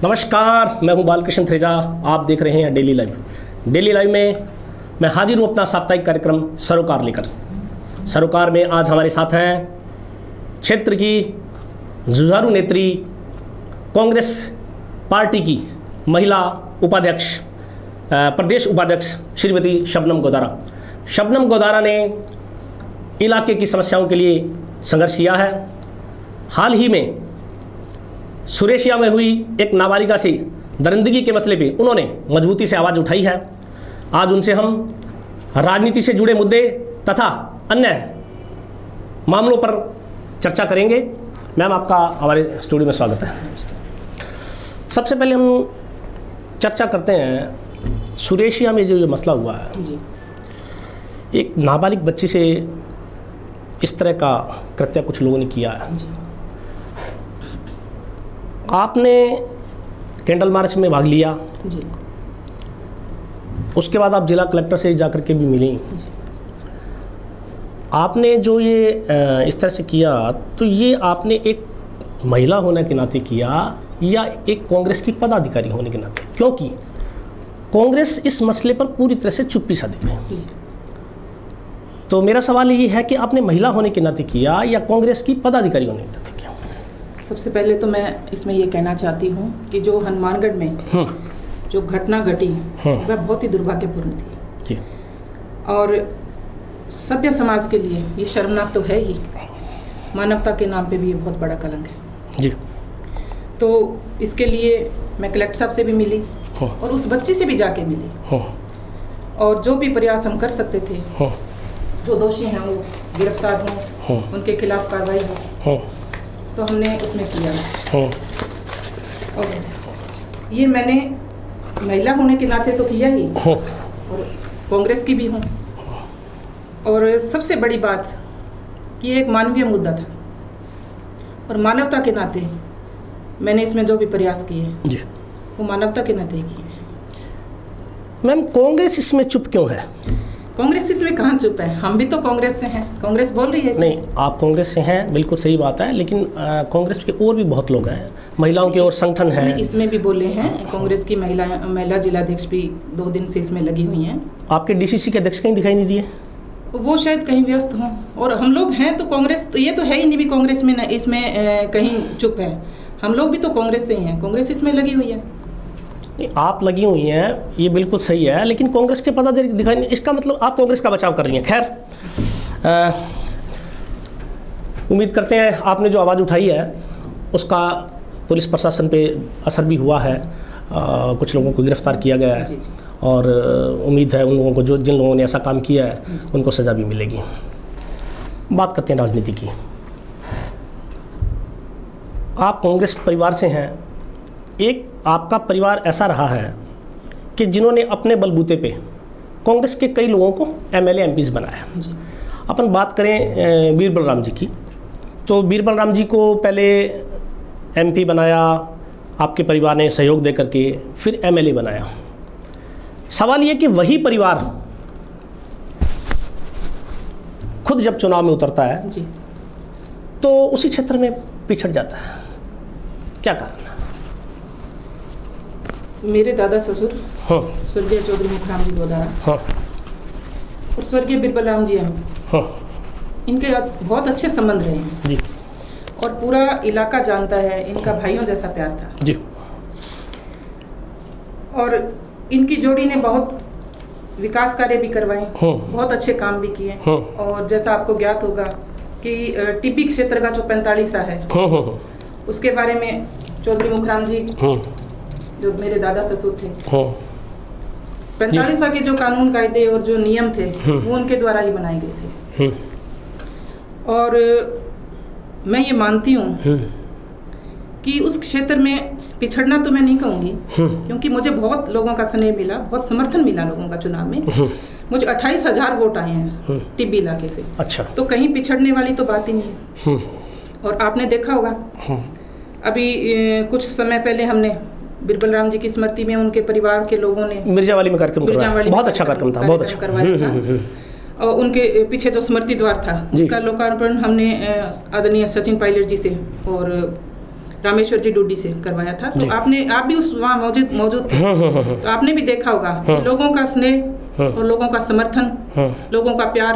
नमस्कार, मैं हूं बालकृष्ण थ्रेजा। आप देख रहे हैं डेली लाइव। डेली लाइव में मैं हाजिर हूं अपना साप्ताहिक कार्यक्रम सरोकार लेकर। सरोकार में आज हमारे साथ हैं क्षेत्र की जुझारू नेत्री, कांग्रेस पार्टी की महिला उपाध्यक्ष, प्रदेश उपाध्यक्ष श्रीमती शबनम गोदारा। शबनम गोदारा ने इलाके की समस्याओं के लिए संघर्ष किया है। हाल ही में सुरेशिया में हुई एक नाबालिगा से दरिंदगी के मसले पे उन्होंने मजबूती से आवाज़ उठाई है। आज उनसे हम राजनीति से जुड़े मुद्दे तथा अन्य मामलों पर चर्चा करेंगे। मैम, आपका हमारे स्टूडियो में स्वागत है। सबसे पहले हम चर्चा करते हैं सुरेशिया में जो मसला हुआ है जी। एक नाबालिग बच्ची से इस तरह का कृत्य कुछ लोगों ने किया है जी। आपने कैंडल मार्च में भाग लिया जी। उसके बाद आप जिला कलेक्टर से जाकर के भी मिली। आपने जो ये इस तरह से किया, तो ये आपने एक महिला होने के नाते किया या एक कांग्रेस की पदाधिकारी होने के नाते? क्योंकि कांग्रेस इस मसले पर पूरी तरह से चुप्पी साधी है। तो मेरा सवाल ये है कि आपने महिला होने के नाते किया या कांग्रेस की पदाधिकारी होने के नाते किया? सबसे पहले तो मैं इसमें ये कहना चाहती हूँ कि जो हनुमानगढ़ में जो घटना घटी वह बहुत ही दुर्भाग्यपूर्ण थी और सभ्य समाज के लिए ये शर्मनाक तो है ही, मानवता के नाम पे भी ये बहुत बड़ा कलंक है जी। तो इसके लिए मैं कलेक्टर साहब से भी मिली और उस बच्ची से भी जाके मिली और जो भी प्रयास हम कर सकते थे, जो दोषी हैं वो गिरफ्तार हों, उनके खिलाफ कार्रवाई हो, तो हमने उसमें किया। और ये मैंने महिला होने के नाते तो किया ही और कांग्रेस की भी हूँ। और सबसे बड़ी बात कि एक मानवीय मुद्दा था और मानवता के नाते मैंने इसमें जो भी प्रयास किए वो मानवता के नाते किए। मैम, कांग्रेस इसमें चुप क्यों है? कांग्रेस इसमें कहाँ चुप है? हम भी तो कांग्रेस से हैं, कांग्रेस बोल रही है इसमें। नहीं, आप कांग्रेस से हैं, बिल्कुल सही बात है, लेकिन कांग्रेस के और भी बहुत लोग हैं, महिलाओं के और संगठन हैं। इसमें भी बोले हैं, कांग्रेस की महिला जिलाध्यक्ष भी 2 दिन से इसमें लगी हुई हैं। आपके डीसीसी के अध्यक्ष कहीं दिखाई नहीं दिए? वो शायद कहीं व्यस्त हों और हम लोग हैं तो कांग्रेस, तो ये तो है ही नहीं भी कांग्रेस में न इसमें कहीं चुप है। हम लोग भी तो कांग्रेस से ही हैं, कांग्रेस इसमें लगी हुई है। आप लगी हुई हैं, ये बिल्कुल सही है, लेकिन कांग्रेस के पदाधिकारी दिखाई नहीं। इसका मतलब आप कांग्रेस का बचाव कर रही हैं। खैर, उम्मीद करते हैं आपने जो आवाज़ उठाई है उसका पुलिस प्रशासन पे असर भी हुआ है। कुछ लोगों को गिरफ्तार किया गया है और उम्मीद है उन लोगों को, जिन लोगों ने ऐसा काम किया है, उनको सज़ा भी मिलेगी। बात करते हैं राजनीति की। आप कांग्रेस परिवार से हैं। एक आपका परिवार ऐसा रहा है कि जिन्होंने अपने बलबूते पे कांग्रेस के कई लोगों को एमएलए एमपीज़ बनाया। अपन बात करें वीर बलराम जी की, तो वीर बलराम जी को पहले एमपी बनाया आपके परिवार ने सहयोग दे करके, फिर एमएलए बनाया। सवाल ये कि वही परिवार खुद जब चुनाव में उतरता है जी, तो उसी क्षेत्र में पिछड़ जाता है। क्या कारण है? मेरे दादा ससुर स्वर्गीय चौधरी मुखराम जी गोदारा और स्वर्गीय वीर बलराम जी हैं, इनके बहुत अच्छे संबंध रहे हैं जी। और पूरा इलाका जानता है, इनका भाइयों जैसा प्यार था जी। और इनकी जोड़ी ने बहुत विकास कार्य भी करवाए, बहुत अच्छे काम भी किए। और जैसा आपको ज्ञात होगा कि टीपी क्षेत्र का जो 45 है उसके बारे में चौधरी मुखराम जी जो मेरे दादा ससुर थे, 45 के जो कानून कायदे और जो नियम थे वो उनके द्वारा ही बनाए गए थे। और मैं ये मानती हूँ कि उस क्षेत्र में पिछड़ना तो मैं नहीं कहूँगी, क्योंकि मुझे बहुत लोगों का स्नेह मिला, बहुत समर्थन मिला लोगों का चुनाव में। मुझे 28,000 वोट आए हैं टिब्बी इलाके से। अच्छा, तो कहीं पिछड़ने वाली तो बात ही नहीं है। और आपने देखा होगा अभी कुछ समय पहले हमने वीर बलराम जी की स्मृति में उनके परिवार के लोगों ने मिर्जावाली में कार्यक्रम करवाया। बहुत अच्छा कार्यक्रम था, बहुत अच्छा करवाया था। और उनके पीछे जो स्मृति द्वार था उसका लोकार्पण हमने आदरणीय सचिन पायलट जी से और रामेश्वर जी डूडी से करवाया था। तो आप भी उस वहाँ मौजूद थे, तो आपने भी देखा होगा कि लोगों का स्नेह और लोगों का समर्थन, लोगों का प्यार,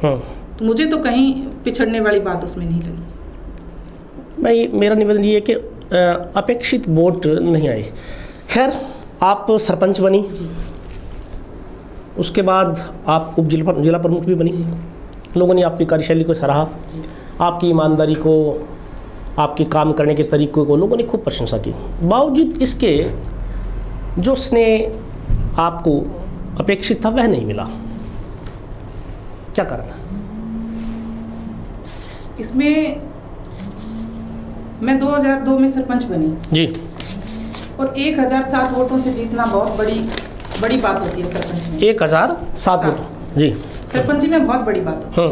तो मुझे तो कहीं पिछड़ने वाली बात उसमें नहीं लगी। मेरा निवेदन ये है कि अपेक्षित वोट नहीं आए। खैर, आप सरपंच बनी, उसके बाद आप उप जिला प्रमुख भी बनी। लोगों ने आपकी कार्यशैली को सराहा, आपकी ईमानदारी को, आपके काम करने के तरीक़ों को लोगों ने खूब प्रशंसा की। बावजूद इसके जो स्नेह आपको अपेक्षित था वह नहीं मिला, क्या कारण है? इसमें मैं 2002 में सरपंच बनी जी, और 1007 वोटों से जीतना बहुत बड़ी बात होती है सरपंच में। 1007 वोट, जी, सरपंची में बहुत बड़ी बात होती है।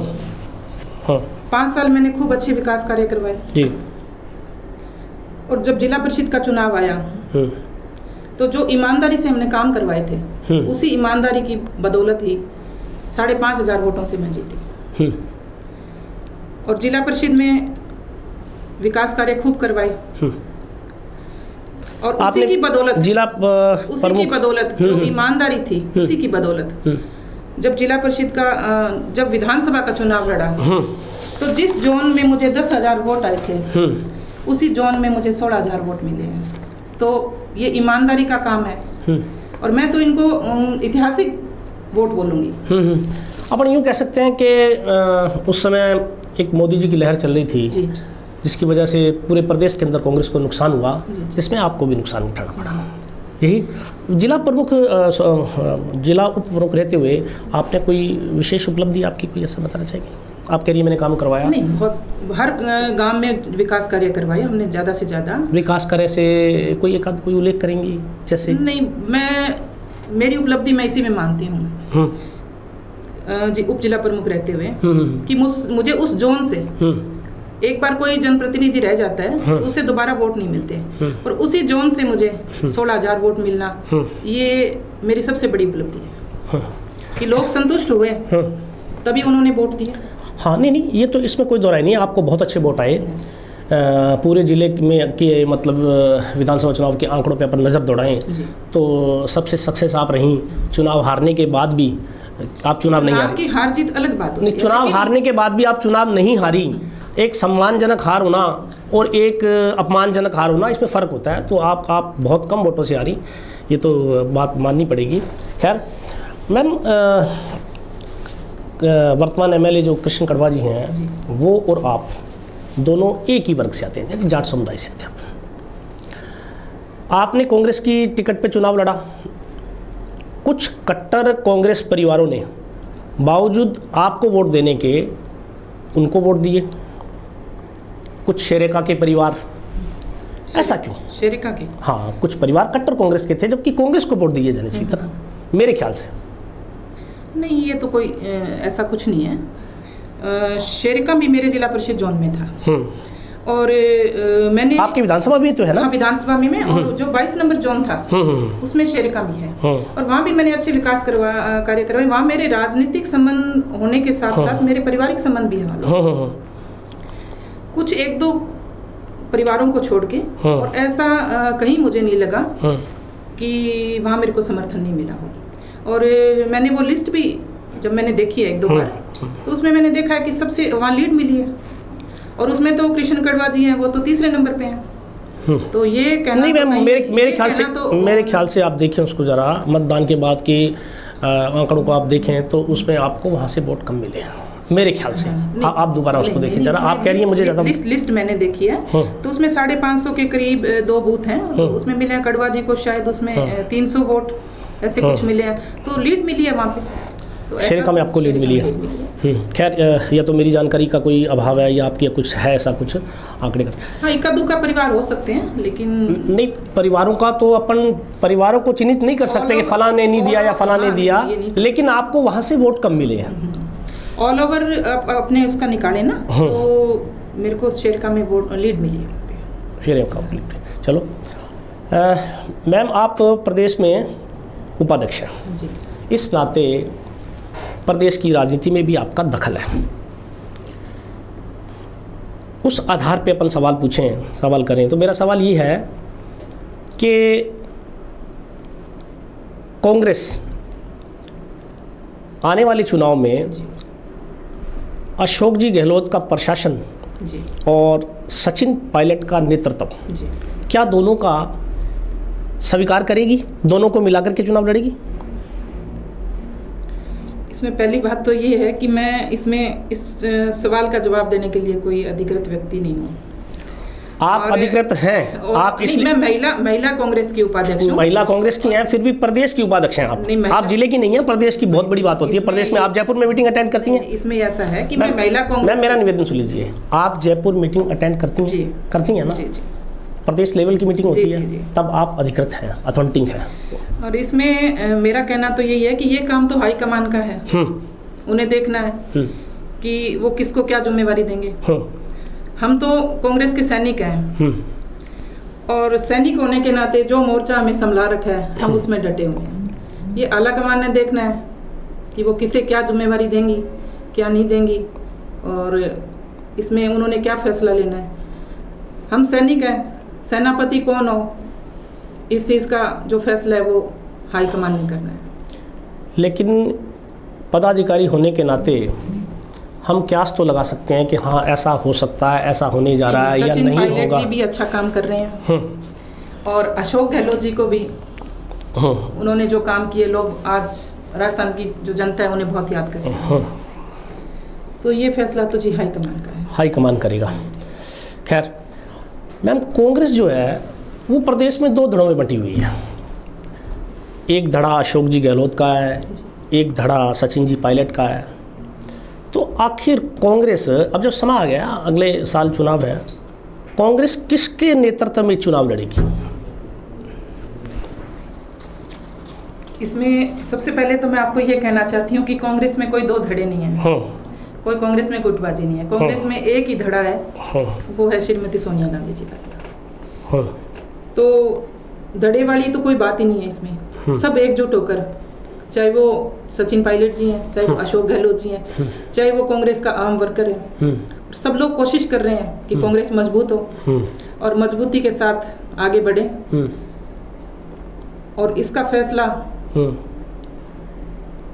हाँ। 5 साल मैंने खूब अच्छे विकास कार्य करवाए जी, और जब जिला परिषद का चुनाव आया तो जो ईमानदारी से हमने काम करवाए थे, उसी ईमानदारी की बदौलत ही 5,500 वोटों से मैं जीती। और जिला परिषद में विकास कार्य खूब करवाए, और उसी की बदौलत जो ईमानदारी थी, उसी की बदौलत जब जिला परिषद का जब विधानसभा का चुनाव लड़ा, तो जिस जोन में मुझे 10,000 वोट आए थे, उसी जोन में मुझे 16,000 वोट मिले हैं। तो ये ईमानदारी का काम है, और मैं तो इनको ऐतिहासिक वोट बोलूँगी। अपन यूँ कह सकते हैं कि उस समय एक मोदी जी की लहर चल रही थी, जिसकी वजह से पूरे प्रदेश के अंदर कांग्रेस को नुकसान हुआ, जिसमें आपको भी नुकसान उठाना पड़ा। यही जिला प्रमुख, जिला उप प्रमुख रहते हुए आपने कोई विशेष उपलब्धि आपकी कोई ऐसा बताना चाहेंगे? आप कह रही है मैंने काम करवाया। नहीं, बहुत हर गांव में विकास कार्य करवाए हमने, ज़्यादा से ज़्यादा। विकास कार्य से कोई एक आध कोई उल्लेख करेंगी जैसे? नहीं, मेरी उपलब्धि मैं इसी में मानती हूँ उप जिला प्रमुख रहते हुए कि मुझे उस जोन से एक बार कोई जनप्रतिनिधि रह जाता है तो उसे दोबारा वोट नहीं मिलते, और उसी जोन से मुझे 16,000 वोट मिलना, ये मेरी सबसे बड़ी उपलब्धि है कि लोग संतुष्ट हुए तभी उन्होंने वोट दिया। हाँ, नहीं, ये तो इसमें कोई दोहराई नहीं है, आपको बहुत अच्छे वोट आए। पूरे ज़िले में के मतलब विधानसभा चुनाव के आंकड़ों पे अपन नज़र दौड़ाएं तो सबसे सक्सेस आप रहीं। चुनाव हारने के बाद भी आप चुनाव नहीं हारी। हार जीत अलग बात होती है। चुनाव हारने के बाद भी आप चुनाव नहीं हारी। एक सम्मानजनक हार होना और एक अपमानजनक हार होना, इसमें फ़र्क होता है। तो आप बहुत कम वोटों से हारी, ये तो बात माननी पड़ेगी। खैर मैम, वर्तमान एमएलए जो कृष्ण कड़वा जी हैं, वो और आप दोनों एक ही वर्ग से आते हैं, यानी जाट समुदाय से आते हैं। आपने कांग्रेस की टिकट पे चुनाव लड़ा। कुछ कट्टर कांग्रेस परिवारों ने बावजूद आपको वोट देने के उनको वोट दिए। कुछ शेरेका के परिवार, ऐसा क्यों? शेरेका के? हाँ, कुछ परिवार कट्टर कांग्रेस के थे, जबकि कांग्रेस को वोट दिए जाने चाहिए था, मेरे ख्याल से। नहीं, ये तो कोई ऐसा कुछ नहीं है। शेरेका भी मेरे जिला परिषद जोन में था, और मैंने आपकी विधानसभा भी तो है ना? हाँ, विधानसभा में और जो 22 नंबर जोन था उसमें शेरेका भी है, और वहाँ भी मैंने अच्छे विकास कार्य करवाए। वहाँ मेरे राजनीतिक संबंध होने के साथ साथ मेरे पारिवारिक संबंध भी है। कुछ एक दो परिवारों को छोड़ के, और ऐसा कहीं मुझे नहीं लगा कि वहाँ मेरे को समर्थन नहीं मिला हो। और मैंने वो लिस्ट भी जब मैंने देखी है 1-2 बार, तो उसमें मैंने देखा है कि सबसे वहाँ लीड मिली है, और उसमें तो कृष्ण कड़वा जी हैं, वो तो 3रे नंबर पे हैं। तो ये कहना नहीं मैम, मेरे ख्याल से आप देखें उसको ज़रा, मतदान के बाद के आंकड़ों को आप देखें तो उसमें आपको वहाँ से वोट कम मिले हैं मेरे ख्याल से। आप दोबारा उसको देखें जरा। आप कह रही हैं मुझे ज़्यादा लिस्ट मैंने देखी है, तो उसमें 550 के करीब 2 बूथ हैं, उसमें मिले हैं कड़वा जी को शायद उसमें 300 वोट ऐसे कुछ मिले हैं, तो लीड मिली है वहाँ पे। तो शेरेका में आपको लीड मिली है। खैर, या तो मेरी जानकारी का कोई अभाव है या आपकी कुछ है ऐसा कुछ आंकड़े का? हाँ, इक्का दुक्का परिवार हो सकते हैं, लेकिन नहीं, परिवारों का तो अपन परिवारों को चिन्हित नहीं कर सकते कि फलां ने नहीं दिया या फलां ने दिया, लेकिन आपको वहाँ से वोट कम मिले हैं। ऑल ओवर अपने उसका निकाले ना, तो मेरे को शेरेका में वोट लीड मिली है। शेरेका लीड। चलो मैम, आप प्रदेश में उपाध्यक्ष हैं, इस नाते प्रदेश की राजनीति में भी आपका दखल है। उस आधार पे अपन सवाल करें तो मेरा सवाल ये है कि कांग्रेस आने वाले चुनाव में अशोक जी गहलोत का प्रशासन और सचिन पायलट का नेतृत्व, क्या दोनों का स्वीकार करेगी, दोनों को मिलाकर के चुनाव लड़ेगी? इसमें पहली बात तो ये है कि मैं इसमें इस सवाल का जवाब देने के लिए कोई अधिकृत व्यक्ति नहीं हूँ। आप अधिकृत हैं, आप इसलिए मैं महिला कांग्रेस की उपाध्यक्ष हूँ। महिला कांग्रेस की हैं, फिर भी प्रदेश की उपाध्यक्ष हैं आप जिले की नहीं है, प्रदेश की। बहुत बड़ी बात होती है प्रदेश में। आप जयपुर में मीटिंग अटेंड करती हैं? इसमें ऐसा है कि मैं महिला कांग्रेस। मैम मेरा निवेदन सुन लीजिए, आप जयपुर मीटिंग अटेंड करती हैं ना? प्रदेश लेवल की मीटिंग होती है, तब आप अधिकृत हैं, अथॉरिटी हैं। और इसमें मेरा कहना तो यही है कि ये काम तो हाईकमान का है, उन्हें देखना है कि वो किसको क्या जिम्मेवारी देंगे। हम तो कांग्रेस के सैनिक हैं और सैनिक होने के नाते जो मोर्चा हमें संभला रखा है हम उसमें डटे हुए हैं। ये आला कमान ने देखना है कि वो किसे क्या जिम्मेवारी देंगी, क्या नहीं देंगी, और इसमें उन्होंने क्या फैसला लेना है। हम सैनिक हैं, सेनापति कौन हो, इस चीज़ का जो फैसला है वो हाईकमान ने करना है। लेकिन पदाधिकारी होने के नाते हम क्यास तो लगा सकते हैं कि हाँ ऐसा हो सकता है, ऐसा होने जा रहा है या नहीं होगा। सचिन पायलट जी भी अच्छा काम कर रहे हैं और अशोक गहलोत जी को भी उन्होंने जो काम किए, लोग आज राजस्थान की जो जनता है उन्हें बहुत याद करते हैं। तो ये फैसला तो जी हाईकमान का है, हाईकमान करेगा। खैर मैम, कांग्रेस जो है वो प्रदेश में दो धड़ों में बंटी हुई है। एक धड़ा अशोक जी गहलोत का है, एक धड़ा सचिन जी पायलट का है। तो आखिर कांग्रेस, अब जब समय आ गया, अगले साल चुनाव है, कांग्रेस किसके नेतृत्व में चुनाव लड़ेगी? इसमें सबसे पहले तो मैं आपको ये कहना चाहती हूँ कि कांग्रेस में कोई दो धड़े नहीं है, कोई कांग्रेस में गुटबाजी नहीं है। कांग्रेस में एक ही धड़ा है, वो है श्रीमती सोनिया गांधी जी का। तो धड़े वाली तो कोई बात ही नहीं है इसमें। सब एकजुट होकर, चाहे वो सचिन पायलट जी हैं, चाहे वो अशोक गहलोत जी हैं, चाहे वो कांग्रेस का आम वर्कर है, सब लोग कोशिश कर रहे हैं कि कांग्रेस मजबूत हो और मजबूती के साथ आगे बढ़े। और इसका फैसला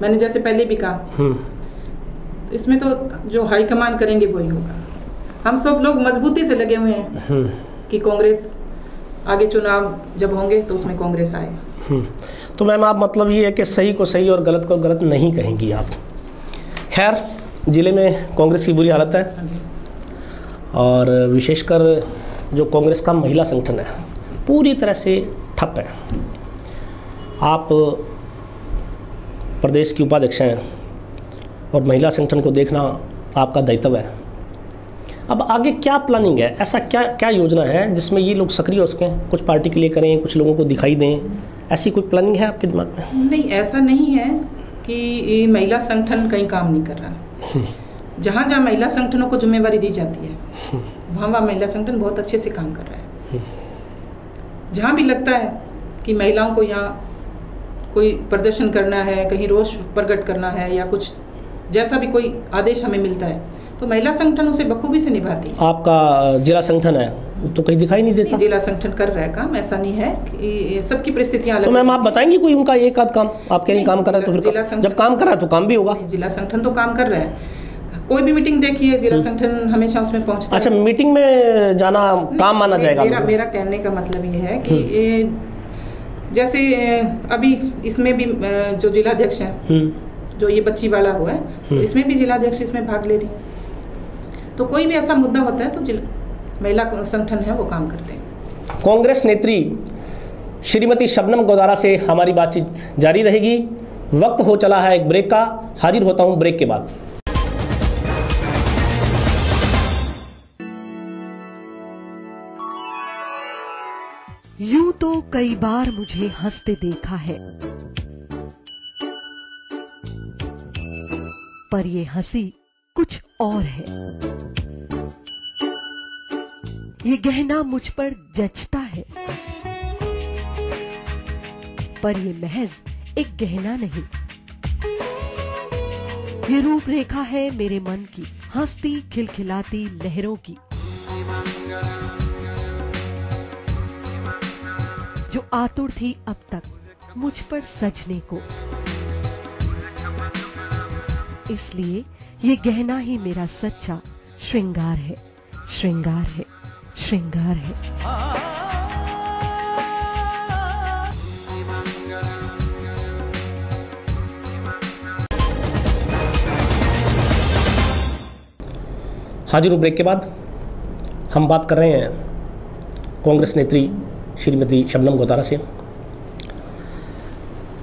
मैंने जैसे पहले भी कहा, तो इसमें तो जो हाईकमान करेंगे वही होगा। हम सब लोग मजबूती से लगे हुए हैं कि कांग्रेस आगे चुनाव जब होंगे तो उसमें कांग्रेस आए। तो मैम आप मतलब ये है कि सही को सही और गलत को गलत नहीं कहेंगी आप। खैर, ज़िले में कांग्रेस की बुरी हालत है और विशेषकर जो कांग्रेस का महिला संगठन है पूरी तरह से ठप है। आप प्रदेश की उपाध्यक्ष हैं और महिला संगठन को देखना आपका दायित्व है। अब आगे क्या प्लानिंग है, ऐसा क्या योजना है जिसमें ये लोग सक्रिय हो सकें, कुछ पार्टी के लिए करें, कुछ लोगों को दिखाई दें, ऐसी कोई प्लानिंग है आपके दिमाग में? नहीं, ऐसा नहीं है कि महिला संगठन कहीं काम नहीं कर रहा। जहाँ जहाँ महिला संगठनों को जिम्मेवारी दी जाती है वहाँ महिला संगठन बहुत अच्छे से काम कर रहा है। जहाँ भी लगता है कि महिलाओं को यहाँ कोई प्रदर्शन करना है, कहीं रोष प्रकट करना है या कुछ जैसा भी कोई आदेश हमें मिलता है, तो महिला संगठन उसे बखूबी से निभाती है। आपका जिला संगठन है तो कहीं दिखाई नहीं देता? जिला संगठन कर रहा है काम, ऐसा नहीं है कि सबकी परिस्थितियां अलग। तो मैम आप बताएंगी कोई उनका एक आध काम? आप कह रही काम कर रहा है तो फिर जब काम कर रहा है तो काम भी होगा। जिला संगठन तो काम कर रहा है, कोई भी मीटिंग देखिए जिला संगठन हमेशा उसमें पहुंचता है। अच्छा, मीटिंग में जाना काम माना जाएगा? मेरा कहने का मतलब ये है कि जैसे अभी इसमें भी जो जिलाध्यक्ष हैं, जो ये बच्ची वाला हुआ है, तो इसमें भी जिलाध्यक्ष इसमें भाग ले रही है। तो कोई भी ऐसा मुद्दा होता है तो महिला संगठन है वो काम करते हैं। कांग्रेस नेत्री श्रीमती शबनम गोदारा से हमारी बातचीत जारी रहेगी। वक्त हो चला है एक ब्रेक का, हाजिर होता हूं ब्रेक के बाद। यूं तो कई बार मुझे हंसते देखा है, पर ये हंसी कुछ और है। ये गहना मुझ पर जचता है, पर ये महज एक गहना नहीं, ये रूपरेखा है मेरे मन की, हंसती खिलखिलाती लहरों की। जो आतुर थी अब तक मुझ पर सजने को, इसलिए ये गहना ही मेरा सच्चा श्रृंगार है, श्रृंगार है, श्रृंगार है। हाजिर हूँ ब्रेक के बाद। हम बात कर रहे हैं कांग्रेस नेत्री श्रीमती शबनम गोतारा से।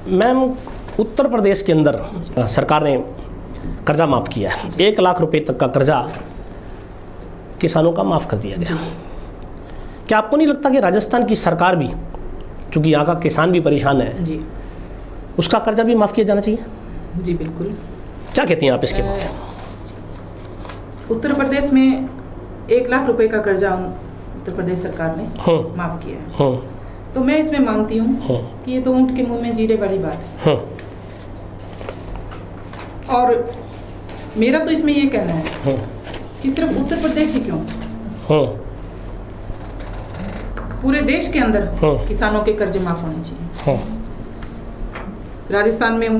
मैम, उत्तर प्रदेश के अंदर सरकार ने कर्जा माफ़ किया है। 1 लाख रुपए तक का कर्जा किसानों का माफ़ कर दिया गया। क्या आपको नहीं लगता कि राजस्थान की सरकार भी, क्योंकि यहाँ का किसान भी परेशान है जी, उसका कर्जा भी माफ़ किया जाना चाहिए? जी बिल्कुल। क्या कहती हैं आप इसके बारे में? उत्तर प्रदेश में 1 लाख रुपए का कर्जा उत्तर प्रदेश सरकार ने माफ़ किया है। तो मैं इसमें मानती हूँ कि ये तो ऊँट के मुंह में जीरे वाली बात है। और मेरा तो इसमें ये कहना है कि सिर्फ उत्तर प्रदेश ही क्यों, पूरे देश के अंदर किसानों के कर्जे माफ होने चाहिए। राजस्थान में हो,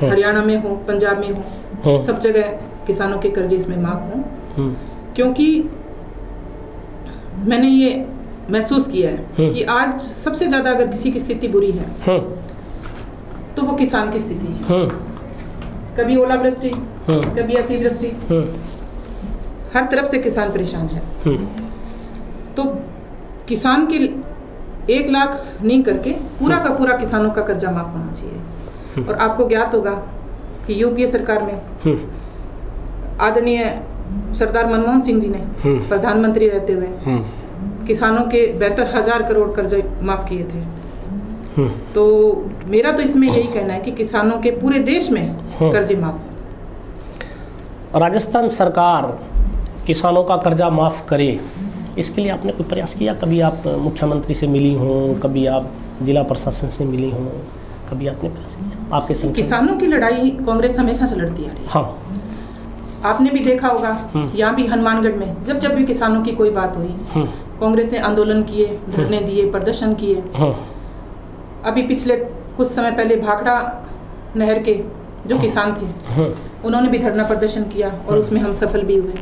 हरियाणा में हो, पंजाब में हो, सब जगह किसानों के कर्जे इसमें माफ हों। क्योंकि मैंने ये महसूस किया है कि आज सबसे ज़्यादा अगर किसी की स्थिति बुरी है तो वो किसान की स्थिति है। कभी ओलावृष्टि, कभी अतिवृष्टि, हर तरफ से किसान परेशान है। तो किसान के 1 लाख नहीं करके पूरा का पूरा किसानों का कर्जा माफ होना चाहिए। और आपको ज्ञात होगा कि यूपीए सरकार में आदरणीय सरदार मनमोहन सिंह जी ने प्रधानमंत्री रहते हुए किसानों के 72,000 करोड़ कर्जे माफ किए थे। तो मेरा तो इसमें यही कहना है कि किसानों के पूरे देश में कर्जे माफ। राजस्थान सरकार किसानों का कर्जा माफ़ करे, इसके लिए आपने कोई प्रयास किया? कभी आप मुख्यमंत्री से मिली हों, कभी आप जिला प्रशासन से मिली हों, कभी आपने प्रयास किया? आपके संगठन किसानों की लड़ाई कांग्रेस हमेशा से लड़ती आ रही है। हाँ, आपने भी देखा होगा, यहाँ भी हनुमानगढ़ में जब जब भी किसानों की कोई बात हुई, कांग्रेस ने आंदोलन किए, धरने दिए, प्रदर्शन किए। अभी पिछले कुछ समय पहले भाखड़ा नहर के जो किसान थे उन्होंने भी धरना प्रदर्शन किया और उसमें हम सफल भी हुए।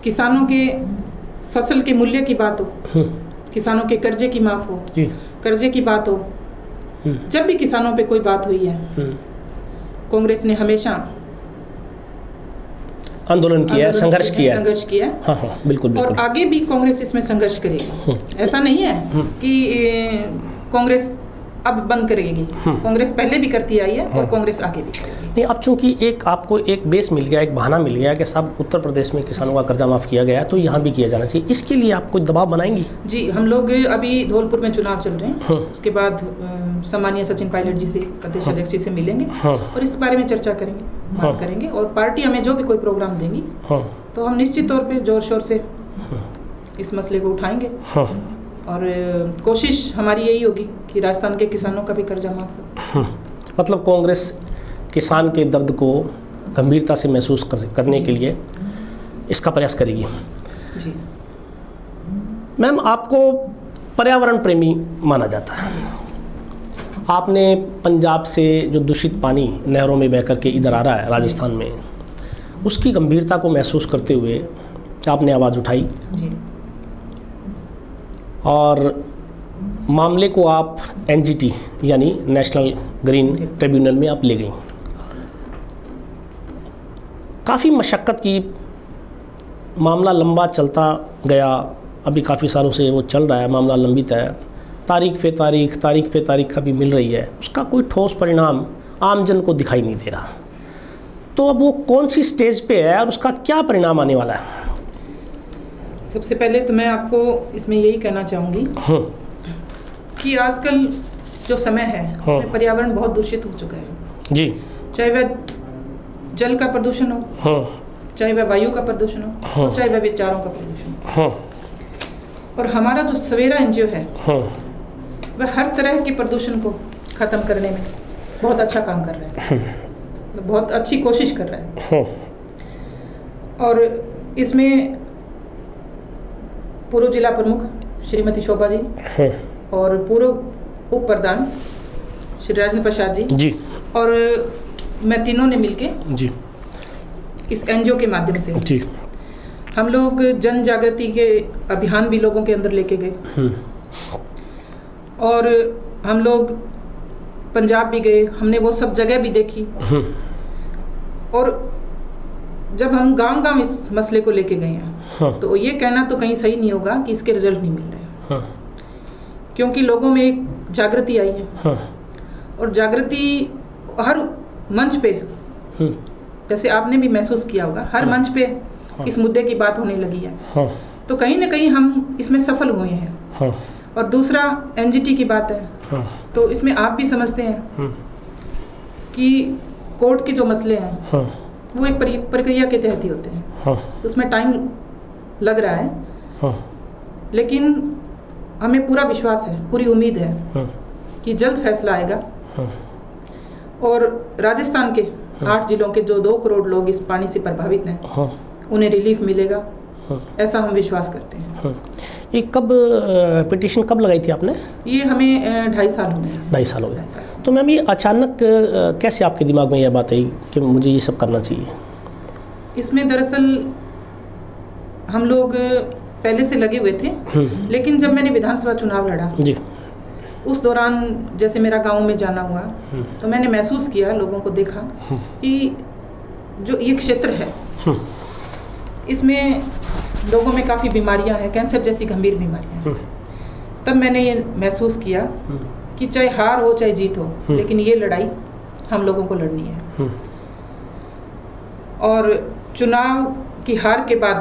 किसानों के फसल के मूल्य की बात हो, किसानों के कर्जे की माफ हो, कर्जे की बात हो, जब भी किसानों पे कोई बात हुई है कांग्रेस ने हमेशा आंदोलन किया, संघर्ष किया। हाँ, बिल्कुल बिल्कुल। और आगे भी कांग्रेस इसमें संघर्ष करेगी। ऐसा नहीं है कि कांग्रेस अब बंद करेगी। कांग्रेस पहले भी करती आई है और कांग्रेस आगे भी करेगी। नहीं, अब चूंकि आपको एक बेस मिल गया, एक बहाना मिल गया कि साहब उत्तर प्रदेश में किसानों का कर्जा माफ़ किया गया, तो यहाँ भी किया जाना चाहिए। इसके लिए आप कोई दबाव बनाएंगी? जी, हम लोग अभी धौलपुर में चुनाव चल रहे हैं। उसके बाद सम्मानीय सचिन पायलट जी से, प्रदेश अध्यक्ष जी से मिलेंगे और इस बारे में चर्चा करेंगे, बात करेंगे। और पार्टी हमें जो भी कोई प्रोग्राम देंगी तो हम निश्चित तौर पर जोर शोर से इस मसले को उठाएंगे। और कोशिश हमारी यही होगी कि राजस्थान के किसानों का भी कर्जा माफ हो। मतलब कांग्रेस किसान के दर्द को गंभीरता से महसूस करने के लिए इसका प्रयास करेगी। जी मैम, आपको पर्यावरण प्रेमी माना जाता है। आपने पंजाब से जो दूषित पानी नहरों में बह कर के इधर आ रहा है राजस्थान में, उसकी गंभीरता को महसूस करते हुए आपने आवाज़ उठाई जी। और मामले को आप एनजीटी यानी नेशनल ग्रीन ट्रिब्यूनल में आप ले गई। काफ़ी मशक्क़त की, मामला लंबा चलता गया। अभी काफ़ी सालों से वो चल रहा है, मामला लंबित है। तारीख पे तारीख अभी मिल रही है, उसका कोई ठोस परिणाम आमजन को दिखाई नहीं दे रहा। तो अब वो कौन सी स्टेज पे है और उसका क्या परिणाम आने वाला है? सबसे पहले तो मैं आपको इसमें यही कहना चाहूँगी कि आजकल जो समय है उसमें पर्यावरण बहुत दूषित हो चुका है जी। चाहे वह जल का प्रदूषण हो, चाहे वह वायु का प्रदूषण हो, चाहे वह विचारों का प्रदूषण हो। और हमारा जो सवेरा एनजीओ है वह हर तरह के प्रदूषण को ख़त्म करने में बहुत अच्छा काम कर रहा है, बहुत अच्छी कोशिश कर रहा है। और इसमें पूर्व जिला प्रमुख श्रीमती शोभा जी और पूर्व उप प्रधान श्री राजेंद्र प्रसाद जी और मैं तीनों ने मिलके जी इस एनजीओ के माध्यम से जी हम लोग जन जागृति के अभियान भी लोगों के अंदर लेके गए और हम लोग पंजाब भी गए, हमने वो सब जगह भी देखी और जब हम गांव-गांव इस मसले को लेके गए हैं तो ये कहना तो कहीं सही नहीं होगा कि इसके रिजल्ट नहीं मिल रहे क्योंकि लोगों में एक जागृति आई है और जागृति हर मंच पे जैसे आपने भी महसूस किया होगा, हर मंच पे इस मुद्दे की बात होने लगी है तो कहीं ना कहीं हम इसमें सफल हुए हैं। और दूसरा एनजीटी की बात है तो इसमें आप भी समझते हैं कि कोर्ट के जो मसले हैं वो एक प्रक्रिया के तहत ही होते हैं तो उसमें टाइम लग रहा है लेकिन हमें पूरा विश्वास है, पूरी उम्मीद है कि जल्द फैसला आएगा और राजस्थान के 8 जिलों के जो 2 करोड़ लोग इस पानी से प्रभावित हैं उन्हें रिलीफ मिलेगा, ऐसा हम विश्वास करते हैं। ये कब पिटीशन कब लगाई थी आपने? ये हमें 2.5 साल हो गए। 2.5 साल हो गए। तो मैम ये अचानक कैसे आपके दिमाग में यह बात आई कि मुझे ये सब करना चाहिए? इसमें दरअसल हम लोग पहले से लगे हुए थे लेकिन जब मैंने विधानसभा चुनाव लड़ा जी उस दौरान जैसे मेरा गांव में जाना हुआ तो मैंने महसूस किया, लोगों को देखा कि जो ये क्षेत्र है इसमें लोगों में काफ़ी बीमारियां हैं, कैंसर जैसी गंभीर बीमारियां हैं। तब मैंने ये महसूस किया कि चाहे हार हो चाहे जीत हो लेकिन ये लड़ाई हम लोगों को लड़नी है। और चुनाव की हार के बाद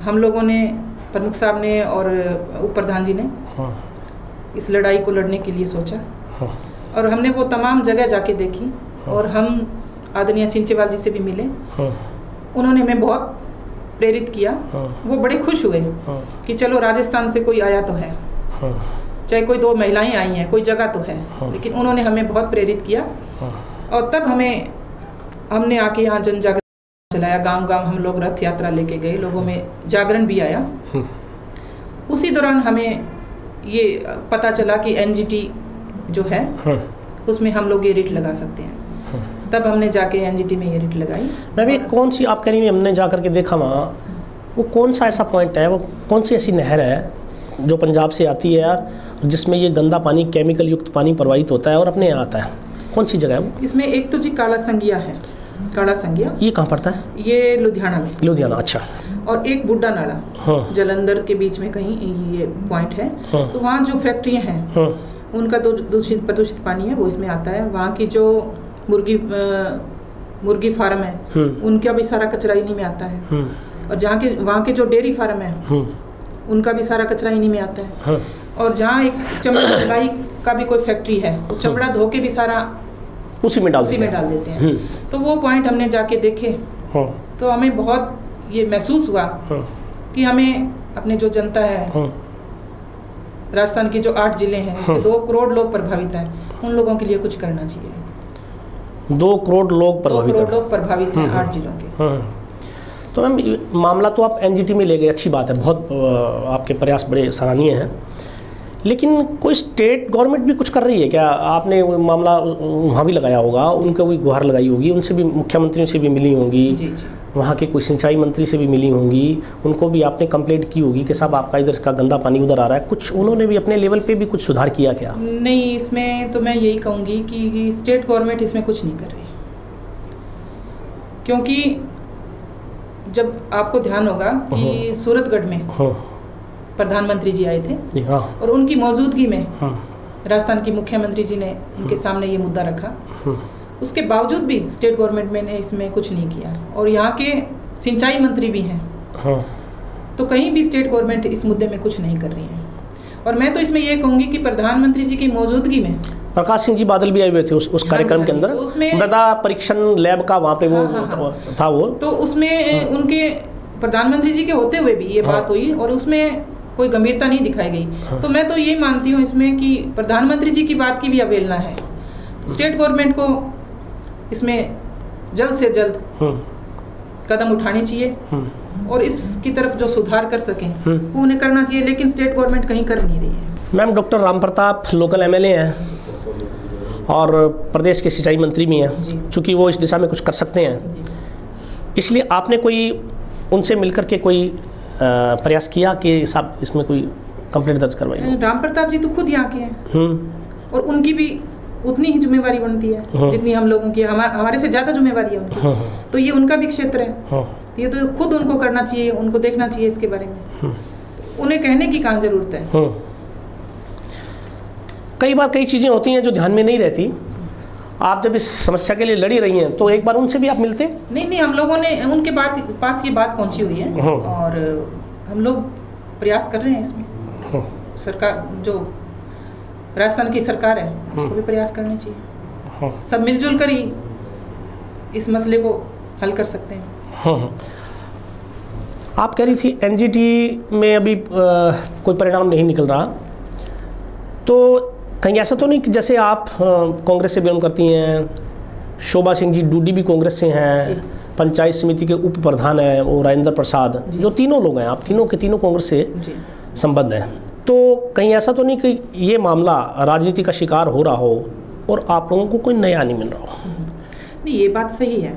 हम लोगों ने, प्रमुख साहब ने और उप प्रधान जी ने इस लड़ाई को लड़ने के लिए सोचा और हमने वो तमाम जगह जाके देखी और हम आदरणीय सिंचेवाल जी से भी मिले, उन्होंने हमें बहुत प्रेरित किया। वो बड़े खुश हुए कि चलो राजस्थान से कोई आया तो है, चाहे कोई 2 महिलाएं आई हैं, कोई जगह तो है, लेकिन उन्होंने हमें बहुत प्रेरित किया और तब हमने आके यहाँ जन जागरण चलाया। गांव-गांव हम लोग रथ यात्रा लेके गए, लोगों में जागरण भी आया। उसी दौरान हमें ये पता चला कि एनजीटी जो है उसमें हम लोग ये रिट लगा सकते हैं। तब हमने जाके एनजीटी में ये रिट लगाई। मैम ये कौन सी, आप कह रही हैं हमने जा करके देखा वहाँ, वो कौन सा ऐसा पॉइंट है, वो कौन सी ऐसी नहर है जो पंजाब से आती है यार, जिसमें ये गंदा पानी, केमिकल युक्त पानी प्रवाहित होता है और अपने यहाँ आता है? कौन सी जगह है वो? इसमें एक तो जी काला संगिया है। काला संगिया ये कहाँ पड़ता है? ये लुधियाना में। लुधियाना, अच्छा। और एक बुड्ढा नाला जलंधर के बीच में कहीं ये पॉइंट है। तो वहाँ जो फैक्ट्रियाँ हैं उनका जो प्रदूषित पानी है वो इसमें आता है। वहाँ की जो मुर्गी फार्म है उनका भी सारा कचरा इन्हीं में आता है और वहाँ के जो डेयरी फार्म है उनका भी सारा कचरा इन्हीं में आता है। और जहाँ एक चमड़ा धुलाई का भी कोई फैक्ट्री है, वो चमड़ा धो के भी सारा उसी में डाल देते हैं। तो वो पॉइंट हमने जाके देखे तो हमें बहुत ये महसूस हुआ कि हमें अपने जो जनता है, राजस्थान के जो 8 जिले हैं, 2 करोड़ लोग प्रभावित हैं, उन लोगों के लिए कुछ करना चाहिए। 2 करोड़ लोग प्रभावित हैं। 2 करोड़ लोग प्रभावित हैं 8 जिलों के। तो मैम मामला तो आप एनजीटी में ले गए, अच्छी बात है, बहुत आपके प्रयास बड़े सराहनीय हैं, लेकिन कोई स्टेट गवर्नमेंट भी कुछ कर रही है क्या? आपने मामला वहाँ भी लगाया होगा, उनको भी गुहार लगाई होगी, उनसे भी, मुख्यमंत्रियों से भी मिली होंगी, वहाँ के कोई सिंचाई मंत्री से भी मिली होंगी, उनको भी आपने कंप्लेंट की होगी कि साहब आपका इधर का गंदा पानी उधर आ रहा है, कुछ उन्होंने भी अपने लेवल पे भी कुछ सुधार किया क्या? नहीं, इसमें तो मैं यही कहूँगी कि स्टेट गवर्नमेंट इसमें कुछ नहीं कर रही, क्योंकि जब आपको ध्यान होगा कि सूरतगढ़ में प्रधानमंत्री जी आए थे और उनकी मौजूदगी में राजस्थान की मुख्यमंत्री जी ने उनके सामने ये मुद्दा रखा, उसके बावजूद भी स्टेट गवर्नमेंट ने इसमें कुछ नहीं किया। और यहाँ के सिंचाई मंत्री भी हैं, तो कहीं भी स्टेट गवर्नमेंट इस मुद्दे में कुछ नहीं कर रही है। और मैं तो इसमें ये कहूँगी कि प्रधानमंत्री जी की मौजूदगी में प्रकाश सिंह जी बादल भी आए हुए थे उस कार्यक्रम के अंदर, मृदा परीक्षण लैब का वहाँ पे वो था वो, तो उसमें उनके प्रधानमंत्री जी के होते हुए भी ये बात हुई और उसमें कोई गंभीरता नहीं दिखाई गई। तो मैं तो ये मानती हूँ इसमें कि प्रधानमंत्री जी की बात की भी अवहेलना है। स्टेट गवर्नमेंट को इसमें जल्द से जल्द कदम उठाने चाहिए और इसकी तरफ जो सुधार कर सकें वो उन्हें करना चाहिए, लेकिन स्टेट गवर्नमेंट कहीं कर नहीं रही है। Ma'am, doctor Ram Pratap local MLA हैं और प्रदेश के सिंचाई मंत्री भी हैं, चूँकि वो इस दिशा में कुछ कर सकते हैं, इसलिए आपने कोई उनसे मिलकर के कोई प्रयास किया कि साहब इसमें कोई कंप्लेंट दर्ज करवाई? राम प्रताप जी तो खुद यहाँ के हैं और उनकी भी उतनी ही जिम्मेवारी बनती है जितनी हम लोगों की, हमारे से ज़्यादा जिम्मेवारी है उनकी। तो ये उनका भी क्षेत्र है, ये तो खुद उनको करना चाहिए, उनको देखना चाहिए इसके बारे में। उन्हें कहने की कहाँ ज़रूरत है? कई बार कई चीज़ें होती हैं जो ध्यान में नहीं रहती। आप जब इस समस्या के लिए लड़ी रही हैं तो एक बार उनसे भी आप मिलते? नहीं, हम लोगों ने उनके पास ये बात पहुंची हुई है और हम लोग प्रयास कर रहे हैं इसमें। सरकार, जो राजस्थान की सरकार है, उसको भी प्रयास करने चाहिए। सब मिलजुल कर ही इस मसले को हल कर सकते हैं। आप कह रही थी एनजीटी में अभी कोई परिणाम नहीं निकल रहा, तो कहीं ऐसा तो नहीं कि जैसे आप कांग्रेस से बिलोंग करती हैं, शोभा सिंह जी डूडी भी कांग्रेस से हैं, पंचायत समिति के उप प्रधान हैं वो राजेंद्र प्रसाद, जो तीनों लोग हैं, आप तीनों के तीनों कांग्रेस से संबद्ध हैं, तो कहीं ऐसा तो नहीं कि ये मामला राजनीति का शिकार हो रहा हो और आप लोगों को कोई नया नहीं मिल रहा हो? नहीं, ये बात सही है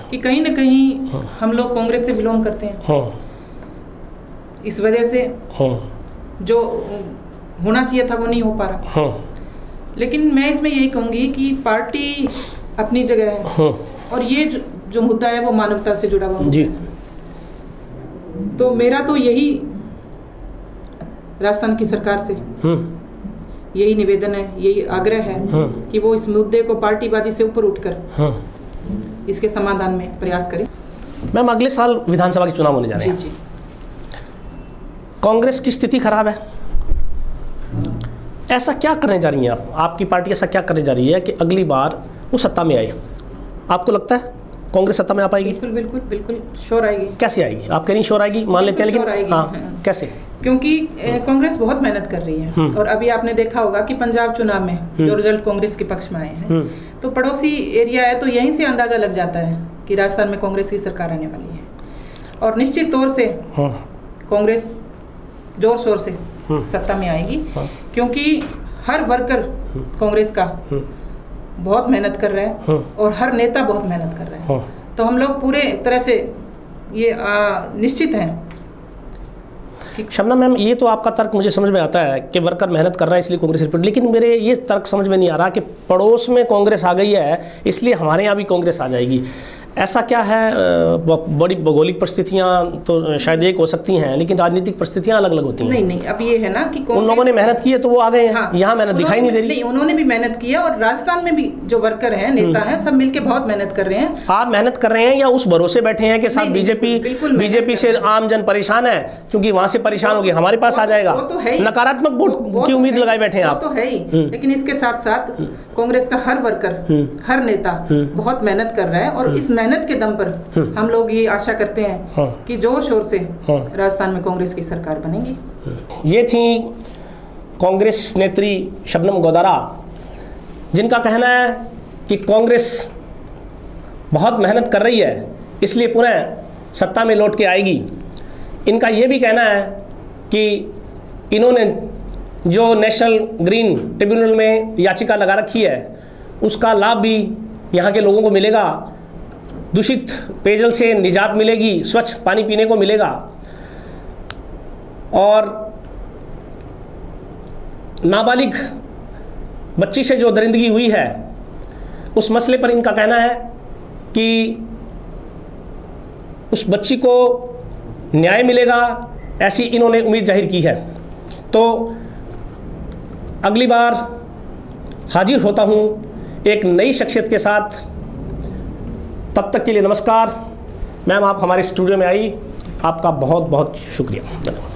कि कहीं ना कहीं हम लोग कांग्रेस से बिलोंग करते हैं, इस वजह से जो होना चाहिए था वो नहीं हो पा रहा। लेकिन मैं इसमें यही कहूँगी कि पार्टी अपनी जगह है और ये जो मुद्दा है वो मानवता से जुड़ा हुआ मुद्दा है। तो मेरा तो यही राजस्थान की सरकार से यही निवेदन है, यही आग्रह है कि वो इस मुद्दे को पार्टीबाजी से ऊपर उठकर इसके समाधान में प्रयास करें। मैम, अगले साल विधानसभा के चुनाव होने जा रहे हैं। जी। कांग्रेस की स्थिति खराब है, ऐसा क्या करने जा रही हैं आप? आपकी पार्टी ऐसा क्या करने जा रही है कि अगली बार वो सत्ता में आए? आपको लगता है कांग्रेस सत्ता में आ पाएगी? बिल्कुल श्योर आएगी। कैसे आएगी? आप कह रही श्योर आएगी, मान लेते हैं, लेकिन हाँ, कैसे? क्योंकि कांग्रेस बहुत मेहनत कर रही है और अभी आपने देखा होगा कि पंजाब चुनाव में जो रिजल्ट कांग्रेस के पक्ष में आए हैं, तो पड़ोसी एरिया है, तो यहीं से अंदाजा लग जाता है कि राजस्थान में कांग्रेस की सरकार आने वाली है और निश्चित तौर से कांग्रेस जोर शोर से सत्ता में आएगी, क्योंकि हर वर्कर कांग्रेस का बहुत मेहनत कर रहा है और हर नेता बहुत मेहनत कर रहा है। तो हम लोग पूरे तरह से ये निश्चित हैं। शबनम मैम, ये तो आपका तर्क मुझे समझ में आता है कि वर्कर मेहनत कर रहा है इसलिए कांग्रेस रिपोर्ट, लेकिन मेरे ये तर्क समझ में नहीं आ रहा कि पड़ोस में कांग्रेस आ गई है इसलिए हमारे यहाँ भी कांग्रेस आ जाएगी। ऐसा क्या है? बड़ी भौगोलिक परिस्थितियाँ तो शायद एक हो सकती हैं, लेकिन राजनीतिक परिस्थितियाँ अलग अलग होती हैं। नहीं, अब ये है ना कि उन लोगों ने मेहनत की है तो वो आ गए हैं। हाँ, यहाँ मेहनत दिखाई नहीं दे रही। नहीं, उन्होंने भी मेहनत की है और राजस्थान में भी जो वर्कर हैं, नेता हैं, सब मिलके बहुत मेहनत कर रहे हैं। आप मेहनत कर रहे हैं या उस भरोसे बैठे हैं कि साथ बीजेपी से आम जन परेशान है, क्योंकि वहाँ से परेशान होगी हमारे पास आ जाएगा, नकारात्मक वोट की उम्मीद लगाए बैठे हैं आप? तो है ही, लेकिन इसके साथ साथ कांग्रेस का हर वर्कर, हर नेता बहुत मेहनत कर रहा है और इस मेहनत के दम पर हम लोग ये आशा करते हैं कि जोर शोर से राजस्थान में कांग्रेस की सरकार बनेगी। ये थी कांग्रेस नेत्री शबनम गोदारा, जिनका कहना है कि कांग्रेस बहुत मेहनत कर रही है इसलिए पुनः सत्ता में लौट के आएगी। इनका ये भी कहना है कि इन्होंने जो नेशनल ग्रीन ट्रिब्यूनल में याचिका लगा रखी है उसका लाभ भी यहाँ के लोगों को मिलेगा, दूषित पेयजल से निजात मिलेगी, स्वच्छ पानी पीने को मिलेगा। और नाबालिग बच्ची से जो दरिंदगी हुई है उस मसले पर इनका कहना है कि उस बच्ची को न्याय मिलेगा, ऐसी इन्होंने उम्मीद जाहिर की है। तो अगली बार हाजिर होता हूँ एक नई शख्सियत के साथ। तब तक के लिए नमस्कार। मैम, आप हमारे स्टूडियो में आई, आपका बहुत बहुत शुक्रिया। धन्यवाद।